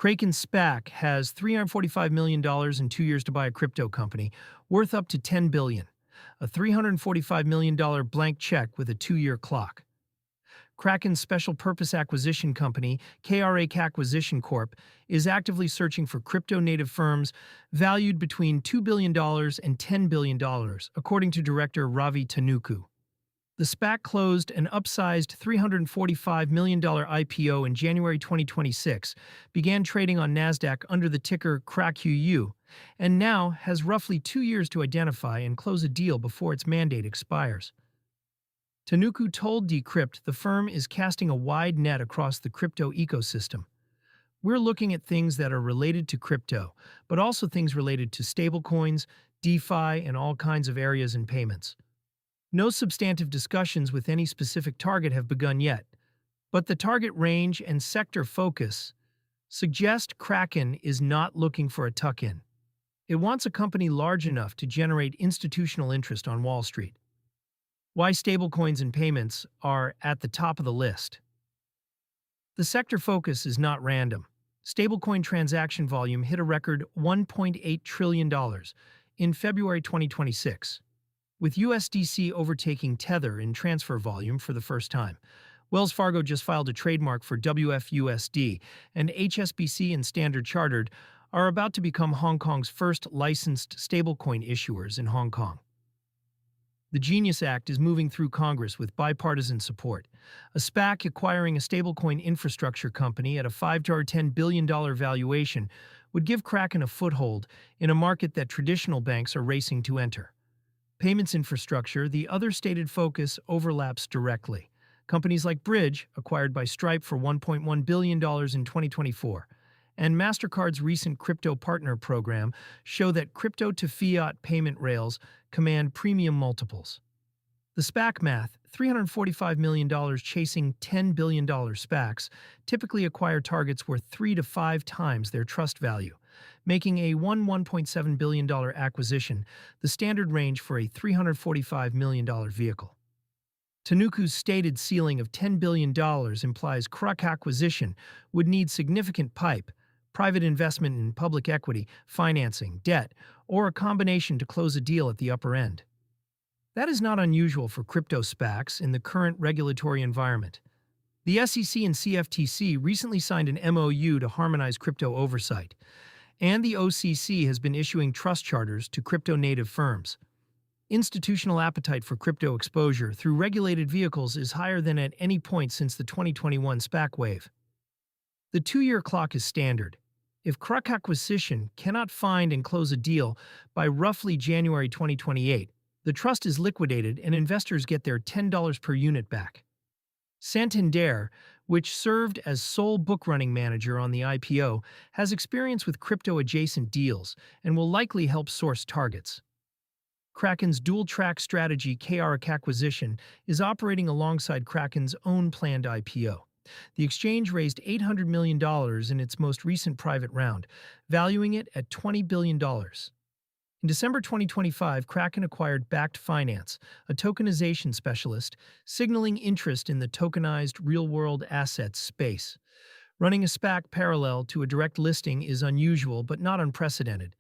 Kraken SPAC has $345 million in 2 years to buy a crypto company worth up to $10 billion, a $345 million blank check with a 2-year clock. Kraken's special purpose acquisition company, KRAKacquisition Corp, is actively searching for crypto-native firms valued between $2 billion and $10 billion, according to director Ravi Tanuku. The SPAC closed an upsized $345 million IPO in January 2026, began trading on Nasdaq under the ticker KRAKU, and now has roughly 2 years to identify and close a deal before its mandate expires. Tanuku told Decrypt the firm is casting a wide net across the crypto ecosystem. We're looking at things that are related to crypto, but also things related to stablecoins, DeFi, and all kinds of areas in payments. No substantive discussions with any specific target have begun yet, but the target range and sector focus suggest Kraken is not looking for a tuck-in. It wants a company large enough to generate institutional interest on Wall Street. Why stablecoins and payments are at the top of the list. The sector focus is not random. Stablecoin transaction volume hit a record $1.8 trillion in February 2026. With USDC overtaking Tether in transfer volume for the first time. Wells Fargo just filed a trademark for WFUSD, and HSBC and Standard Chartered are about to become Hong Kong's first licensed stablecoin issuers in Hong Kong. The Genius Act is moving through Congress with bipartisan support. A SPAC acquiring a stablecoin infrastructure company at a $5 billion valuation would give Kraken a foothold in a market that traditional banks are racing to enter. Payments infrastructure, the other stated focus, overlaps directly. Companies like Bridge, acquired by Stripe for $1.1 billion in 2024, and MasterCard's recent Crypto Partner Program show that crypto-to-fiat payment rails command premium multiples. The SPAC math, $345 million chasing $10 billion SPACs, typically acquire targets worth 3 to 5 times their trust value, making a $1.7 billion acquisition the standard range for a $345 million vehicle. Tanuku's stated ceiling of $10 billion implies KRAKacquisition would need significant PIPE, private investment in public equity, financing, debt, or a combination to close a deal at the upper end. That is not unusual for crypto SPACs in the current regulatory environment. The SEC and CFTC recently signed an MOU to harmonize crypto oversight, and the OCC has been issuing trust charters to crypto-native firms. Institutional appetite for crypto exposure through regulated vehicles is higher than at any point since the 2021 SPAC wave. The 2-year clock is standard. If KRAKacquisition cannot find and close a deal by roughly January 2028, the trust is liquidated and investors get their $10 per unit back. Santander, which served as sole book-running manager on the IPO, has experience with crypto-adjacent deals and will likely help source targets. Kraken's dual-track strategy KRAKacquisition is operating alongside Kraken's own planned IPO. The exchange raised $800 million in its most recent private round, valuing it at $20 billion. In December 2025, Kraken acquired Bakkt Finance, a tokenization specialist, signaling interest in the tokenized real-world assets space. Running a SPAC parallel to a direct listing is unusual but not unprecedented.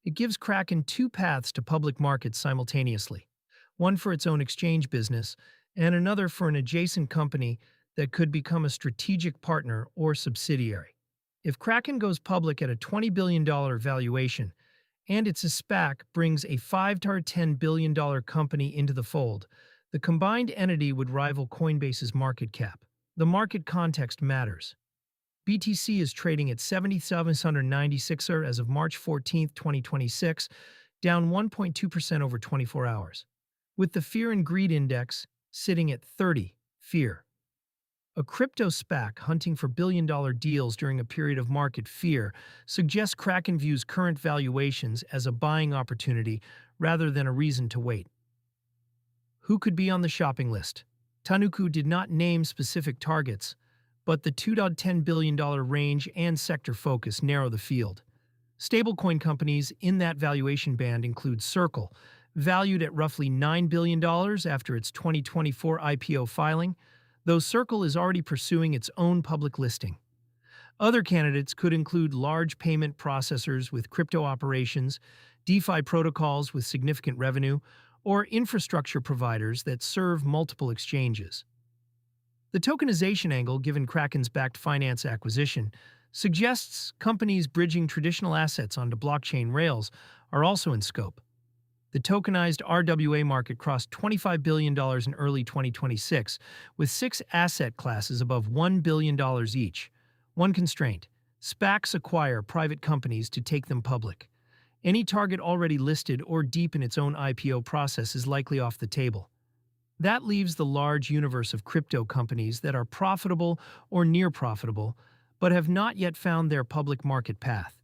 It gives Kraken 2 paths to public markets simultaneously, one for its own exchange business and another for an adjacent company that could become a strategic partner or subsidiary. If Kraken goes public at a $20 billion valuation, and its SPAC brings a $5 billion company into the fold, the combined entity would rival Coinbase's market cap. The market context matters. BTC is trading at 7,796 as of March 14, 2026, down 1.2% over 24 hours, with the Fear and Greed Index sitting at 30, fear. A crypto SPAC hunting for billion-dollar deals during a period of market fear suggests Kraken views current valuations as a buying opportunity rather than a reason to wait. Who could be on the shopping list? Tanuku did not name specific targets, but the $2.10 billion range and sector focus narrow the field. Stablecoin companies in that valuation band include Circle, valued at roughly $9 billion after its 2024 IPO filing, though Circle is already pursuing its own public listing. Other candidates could include large payment processors with crypto operations, DeFi protocols with significant revenue, or infrastructure providers that serve multiple exchanges. The tokenization angle, given Kraken's backed finance acquisition, suggests companies bridging traditional assets onto blockchain rails are also in scope. The tokenized RWA market crossed $25 billion in early 2026, with 6 asset classes above $1 billion each. One constraint: SPACs acquire private companies to take them public. Any target already listed or deep in its own IPO process is likely off the table. That leaves the large universe of crypto companies that are profitable or near profitable, but have not yet found their public market path.